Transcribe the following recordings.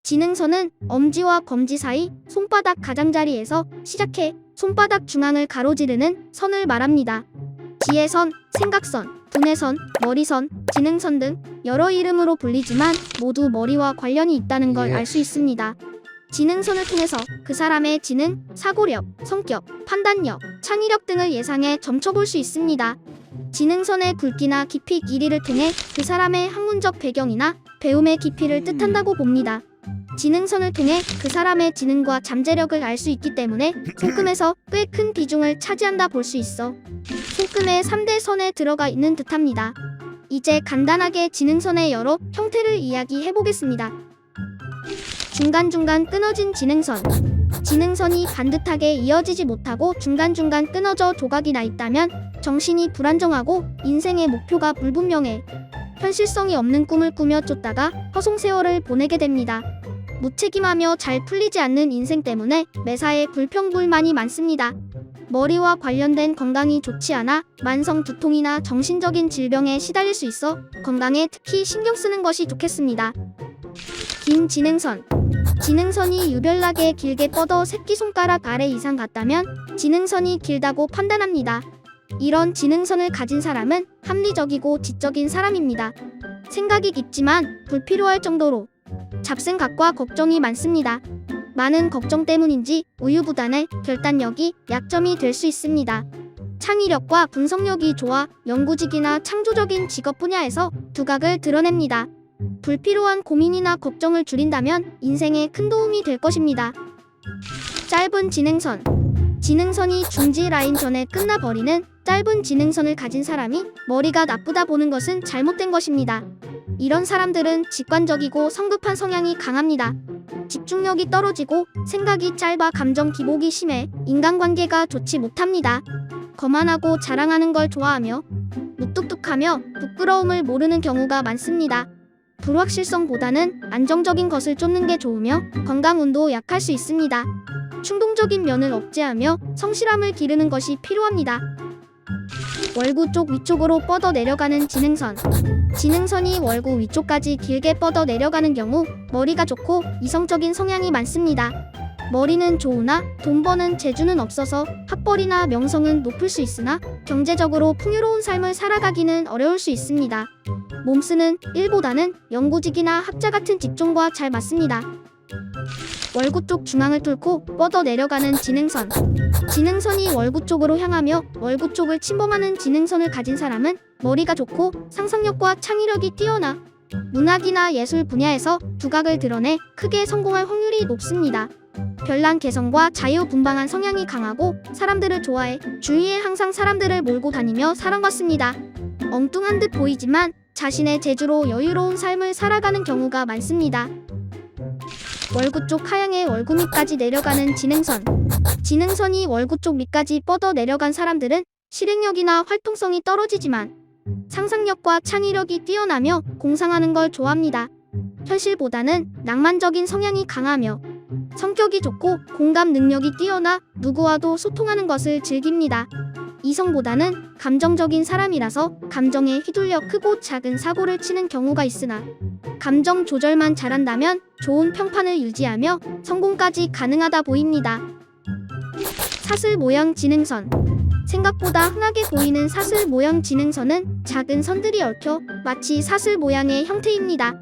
지능선은 엄지와 검지 사이 손바닥 가장자리에서 시작해 손바닥 중앙을 가로지르는 선을 말합니다. 지혜선, 생각선, 두뇌선, 머리선, 지능선 등 여러 이름으로 불리지만 모두 머리와 관련이 있다는 걸 알 수 있습니다. 지능선을 통해서 그 사람의 지능, 사고력, 성격, 판단력, 창의력 등을 예상해 점쳐볼 수 있습니다. 지능선의 굵기나 깊이 길이를 통해 그 사람의 학문적 배경이나 배움의 깊이를 뜻한다고 봅니다. 지능선을 통해 그 사람의 지능과 잠재력을 알 수 있기 때문에 손금에서 꽤 큰 비중을 차지한다 볼 수 있어 손금의 3대 선에 들어가 있는 듯합니다. 이제 간단하게 지능선의 여러 형태를 이야기해 보겠습니다. 중간중간 끊어진 지능선. 지능선이 반듯하게 이어지지 못하고 중간중간 끊어져 조각이 나 있다면 정신이 불안정하고 인생의 목표가 불분명해 현실성이 없는 꿈을 꾸며 쫓다가 허송세월을 보내게 됩니다. 무책임하며 잘 풀리지 않는 인생 때문에 매사에 불평불만이 많습니다. 머리와 관련된 건강이 좋지 않아 만성 두통이나 정신적인 질병에 시달릴 수 있어 건강에 특히 신경 쓰는 것이 좋겠습니다. 긴 지능선. 지능선이 유별나게 길게 뻗어 새끼손가락 아래 이상 같다면 지능선이 길다고 판단합니다. 이런 지능선을 가진 사람은 합리적이고 지적인 사람입니다. 생각이 깊지만 불필요할 정도로 잡생각과 걱정이 많습니다. 많은 걱정 때문인지 우유부단해 결단력이 약점이 될 수 있습니다. 창의력과 분석력이 좋아 연구직이나 창조적인 직업 분야에서 두각을 드러냅니다. 불필요한 고민이나 걱정을 줄인다면 인생에 큰 도움이 될 것입니다. 짧은 지능선. 지능선이 중지 라인 전에 끝나버리는 짧은 지능선을 가진 사람이 머리가 나쁘다 보는 것은 잘못된 것입니다. 이런 사람들은 직관적이고 성급한 성향이 강합니다. 집중력이 떨어지고 생각이 짧아 감정 기복이 심해 인간관계가 좋지 못합니다. 거만하고 자랑하는 걸 좋아하며 무뚝뚝하며 부끄러움을 모르는 경우가 많습니다. 불확실성보다는 안정적인 것을 쫓는 게 좋으며 건강운도 약할 수 있습니다. 충동적인 면을 억제하며 성실함을 기르는 것이 필요합니다. 월구 쪽 위쪽으로 뻗어 내려가는 지능선. 지능선이 월구 위쪽까지 길게 뻗어 내려가는 경우 머리가 좋고 이성적인 성향이 많습니다. 머리는 좋으나 돈 버는 재주는 없어서 학벌이나 명성은 높을 수 있으나 경제적으로 풍요로운 삶을 살아가기는 어려울 수 있습니다. 몸쓰는 일보다는 연구직이나 학자 같은 직종과 잘 맞습니다. 월구 쪽 중앙을 뚫고 뻗어 내려가는 지능선. 지능선이 월구 쪽으로 향하며 월구 쪽을 침범하는 지능선을 가진 사람은 머리가 좋고 상상력과 창의력이 뛰어나 문학이나 예술 분야에서 두각을 드러내 크게 성공할 확률이 높습니다. 별난 개성과 자유분방한 성향이 강하고 사람들을 좋아해 주위에 항상 사람들을 몰고 다니며 사랑받습니다. 엉뚱한 듯 보이지만 자신의 재주로 여유로운 삶을 살아가는 경우가 많습니다. 월구 쪽 하향에 월구 밑까지 내려가는 지능선. 지능선이 월구 쪽 밑까지 뻗어 내려간 사람들은 실행력이나 활동성이 떨어지지만 상상력과 창의력이 뛰어나며 공상하는 걸 좋아합니다. 현실보다는 낭만적인 성향이 강하며 성격이 좋고 공감 능력이 뛰어나 누구와도 소통하는 것을 즐깁니다. 이성보다는 감정적인 사람이라서 감정에 휘둘려 크고 작은 사고를 치는 경우가 있으나 감정 조절만 잘한다면 좋은 평판을 유지하며 성공까지 가능하다 보입니다. 사슬 모양 지능선. 생각보다 흔하게 보이는 사슬 모양 지능선은 작은 선들이 얽혀 마치 사슬 모양의 형태입니다.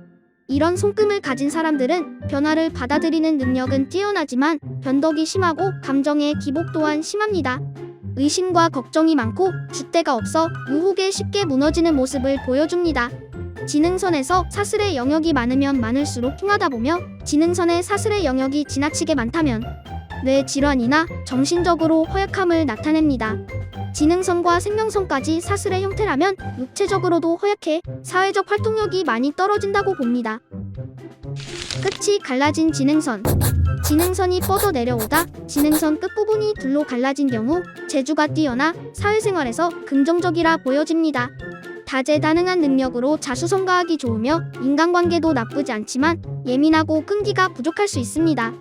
이런 손금을 가진 사람들은 변화를 받아들이는 능력은 뛰어나지만 변덕이 심하고 감정의 기복 또한 심합니다. 의심과 걱정이 많고 줏대가 없어 유혹에 쉽게 무너지는 모습을 보여줍니다. 지능선에서 사슬의 영역이 많으면 많을수록 흉하다 보며 지능선의 사슬의 영역이 지나치게 많다면 뇌 질환이나 정신적으로 허약함을 나타냅니다. 지능선과 생명선까지 사슬의 형태라면 육체적으로도 허약해 사회적 활동력이 많이 떨어진다고 봅니다. 끝이 갈라진 지능선. 지능선이 뻗어 내려오다 지능선 끝부분이 둘로 갈라진 경우 재주가 뛰어나 사회생활에서 긍정적이라 보여집니다. 다재다능한 능력으로 자수성가하기 좋으며 인간관계도 나쁘지 않지만 예민하고 끈기가 부족할 수 있습니다.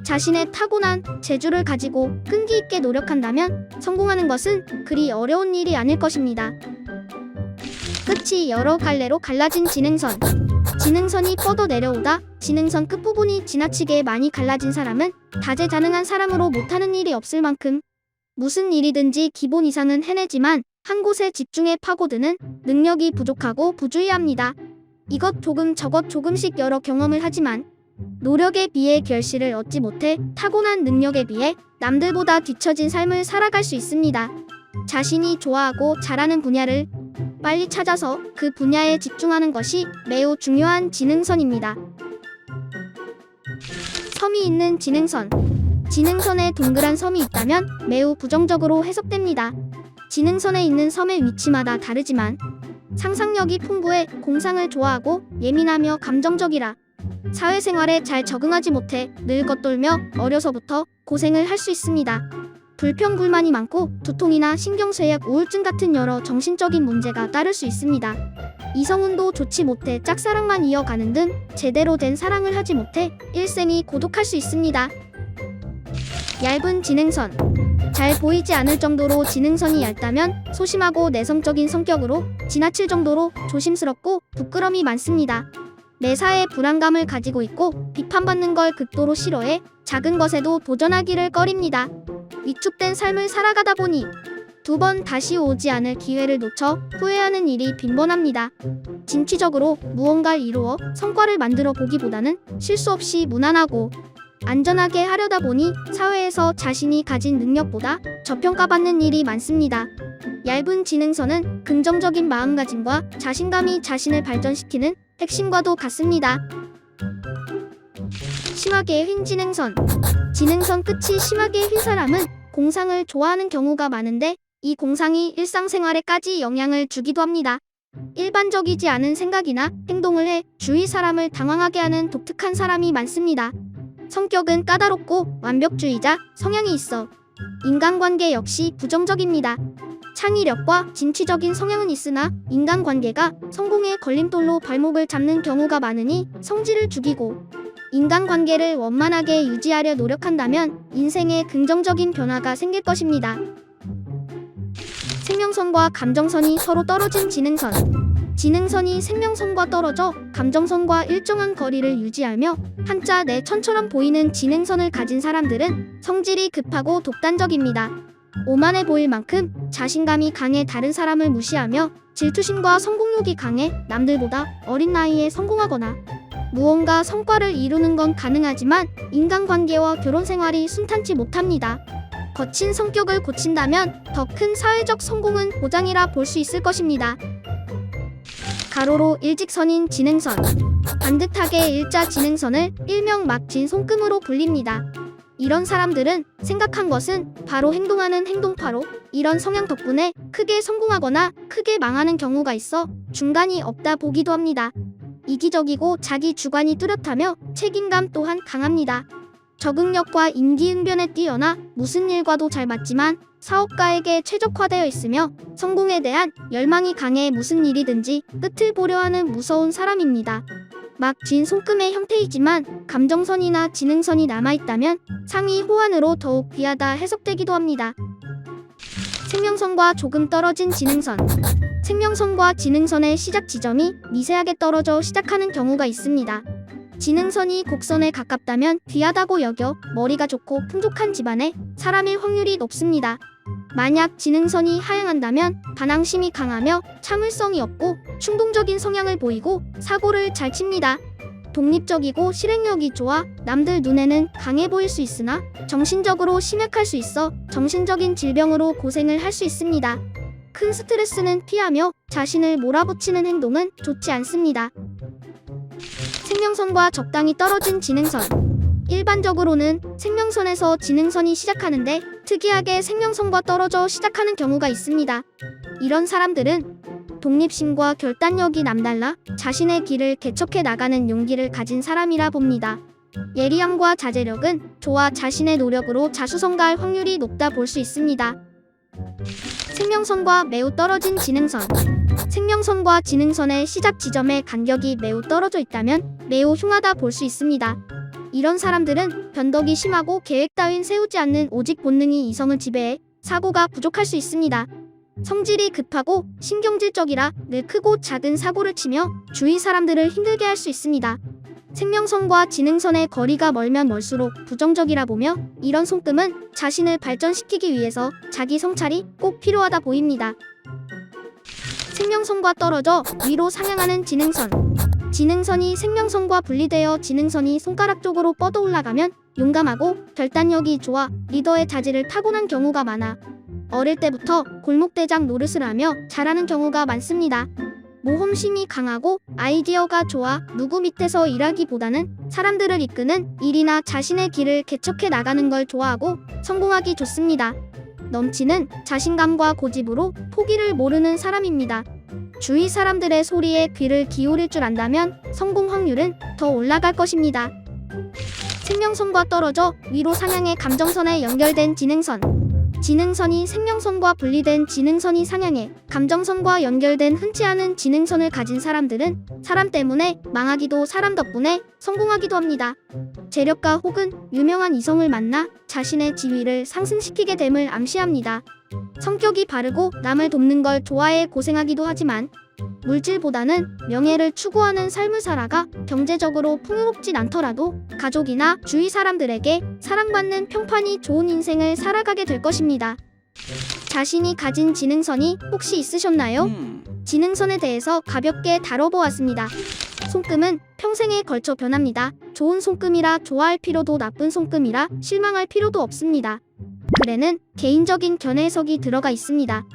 자신의 타고난 재주를 가지고 끈기 있게 노력한다면 성공하는 것은 그리 어려운 일이 아닐 것입니다. 끝이 여러 갈래로 갈라진 지능선. 지능선이 뻗어 내려오다 지능선 끝부분이 지나치게 많이 갈라진 사람은 다재다능한 사람으로 못하는 일이 없을 만큼 무슨 일이든지 기본 이상은 해내지만 한 곳에 집중해 파고드는 능력이 부족하고 부주의합니다. 이것 조금 저것 조금씩 여러 경험을 하지만 노력에 비해 결실을 얻지 못해 타고난 능력에 비해 남들보다 뒤처진 삶을 살아갈 수 있습니다. 자신이 좋아하고 잘하는 분야를 빨리 찾아서 그 분야에 집중하는 것이 매우 중요한 지능선입니다. 섬이 있는 지능선. 지능선에 동그란 섬이 있다면 매우 부정적으로 해석됩니다. 지능선에 있는 섬의 위치마다 다르지만 상상력이 풍부해 공상을 좋아하고 예민하며 감정적이라 사회생활에 잘 적응하지 못해 늘 겉돌며 어려서부터 고생을 할 수 있습니다. 불평불만이 많고 두통이나 신경쇠약, 우울증 같은 여러 정신적인 문제가 따를 수 있습니다. 이성운도 좋지 못해 짝사랑만 이어가는 등 제대로 된 사랑을 하지 못해 일생이 고독할 수 있습니다. 얇은 지능선. 잘 보이지 않을 정도로 지능선이 얇다면 소심하고 내성적인 성격으로 지나칠 정도로 조심스럽고 부끄럼이 많습니다. 매사에 불안감을 가지고 있고 비판받는 걸 극도로 싫어해 작은 것에도 도전하기를 꺼립니다. 위축된 삶을 살아가다 보니 두 번 다시 오지 않을 기회를 놓쳐 후회하는 일이 빈번합니다. 진취적으로 무언가를 이루어 성과를 만들어 보기보다는 실수 없이 무난하고 안전하게 하려다 보니 사회에서 자신이 가진 능력보다 저평가받는 일이 많습니다. 얇은 지능선은 긍정적인 마음가짐과 자신감이 자신을 발전시키는 핵심과도 같습니다. 심하게 휜 지능선. 지능선 끝이 심하게 휜 사람은 공상을 좋아하는 경우가 많은데 이 공상이 일상생활에까지 영향을 주기도 합니다. 일반적이지 않은 생각이나 행동을 해 주위 사람을 당황하게 하는 독특한 사람이 많습니다. 성격은 까다롭고 완벽주의자 성향이 있어 인간관계 역시 부정적입니다. 창의력과 진취적인 성향은 있으나 인간관계가 성공의 걸림돌로 발목을 잡는 경우가 많으니 성질을 죽이고 인간관계를 원만하게 유지하려 노력한다면 인생에 긍정적인 변화가 생길 것입니다. 생명선과 감정선이 서로 떨어진 지능선. 지능선이 생명선과 떨어져 감정선과 일정한 거리를 유지하며 한자 내 천처럼 보이는 지능선을 가진 사람들은 성질이 급하고 독단적입니다. 오만해 보일 만큼 자신감이 강해 다른 사람을 무시하며 질투심과 성공욕이 강해 남들보다 어린 나이에 성공하거나 무언가 성과를 이루는 건 가능하지만 인간관계와 결혼생활이 순탄치 못합니다. 거친 성격을 고친다면 더 큰 사회적 성공은 보장이라 볼 수 있을 것입니다. 가로로 일직선인 지능선. 반듯하게 일자 지능선을 일명 막진 손금으로 불립니다. 이런 사람들은 생각한 것은 바로 행동하는 행동파로 이런 성향 덕분에 크게 성공하거나 크게 망하는 경우가 있어 중간이 없다 보기도 합니다. 이기적이고 자기 주관이 뚜렷하며 책임감 또한 강합니다. 적응력과 임기응변에 뛰어나 무슨 일과도 잘 맞지만 사업가에게 최적화되어 있으며 성공에 대한 열망이 강해 무슨 일이든지 끝을 보려 하는 무서운 사람입니다. 막 쥔 손금의 형태이지만 감정선이나 지능선이 남아있다면 상위 호환으로 더욱 귀하다 해석되기도 합니다. 생명선과 조금 떨어진 지능선. 생명선과 지능선의 시작 지점이 미세하게 떨어져 시작하는 경우가 있습니다. 지능선이 곡선에 가깝다면 귀하다고 여겨 머리가 좋고 풍족한 집안의 사람일 확률이 높습니다. 만약 지능선이 하향한다면 반항심이 강하며 참을성이 없고 충동적인 성향을 보이고 사고를 잘 칩니다. 독립적이고 실행력이 좋아 남들 눈에는 강해 보일 수 있으나 정신적으로 심약할 수 있어 정신적인 질병으로 고생을 할 수 있습니다. 큰 스트레스는 피하며 자신을 몰아붙이는 행동은 좋지 않습니다. 생명선과 적당히 떨어진 지능선. 일반적으로는 생명선에서 지능선이 시작하는데 특이하게 생명선과 떨어져 시작하는 경우가 있습니다. 이런 사람들은 독립심과 결단력이 남달라 자신의 길을 개척해 나가는 용기를 가진 사람이라 봅니다. 예리함과 자제력은 좋아 자신의 노력으로 자수성가할 확률이 높다 볼 수 있습니다. 생명선과 매우 떨어진 지능선. 생명선과 지능선의 시작 지점의 간격이 매우 떨어져 있다면 매우 흉하다 볼 수 있습니다. 이런 사람들은 변덕이 심하고 계획 따윈 세우지 않는 오직 본능이 이성을 지배해 사고가 부족할 수 있습니다. 성질이 급하고 신경질적이라 늘 크고 작은 사고를 치며 주위 사람들을 힘들게 할 수 있습니다. 생명선과 지능선의 거리가 멀면 멀수록 부정적이라 보며 이런 손금은 자신을 발전시키기 위해서 자기 성찰이 꼭 필요하다 보입니다. 생명선과 떨어져 위로 상향하는 지능선. 지능선이 생명선과 분리되어 지능선이 손가락 쪽으로 뻗어 올라가면 용감하고 결단력이 좋아 리더의 자질을 타고난 경우가 많아 어릴 때부터 골목대장 노릇을 하며 자라는 경우가 많습니다. 모험심이 강하고 아이디어가 좋아 누구 밑에서 일하기보다는 사람들을 이끄는 일이나 자신의 길을 개척해 나가는 걸 좋아하고 성공하기 좋습니다. 넘치는 자신감과 고집으로 포기를 모르는 사람입니다. 주위 사람들의 소리에 귀를 기울일 줄 안다면 성공 확률은 더 올라갈 것입니다. 생명선과 떨어져 위로 상향해 감정선에 연결된 지능선. 지능선이 생명선과 분리된 지능선이 상향해 감정선과 연결된 흔치 않은 지능선을 가진 사람들은 사람 때문에 망하기도 사람 덕분에 성공하기도 합니다. 재력가 혹은 유명한 이성을 만나 자신의 지위를 상승시키게 됨을 암시합니다. 성격이 바르고 남을 돕는 걸 좋아해 고생하기도 하지만 물질보다는 명예를 추구하는 삶을 살아가 경제적으로 풍요롭진 않더라도 가족이나 주위 사람들에게 사랑받는 평판이 좋은 인생을 살아가게 될 것입니다. 자신이 가진 지능선이 혹시 있으셨나요? 지능선에 대해서 가볍게 다뤄보았습니다. 손금은 평생에 걸쳐 변합니다. 좋은 손금이라 좋아할 필요도 나쁜 손금이라 실망할 필요도 없습니다. 글에는 개인적인 견해해석이 들어가 있습니다.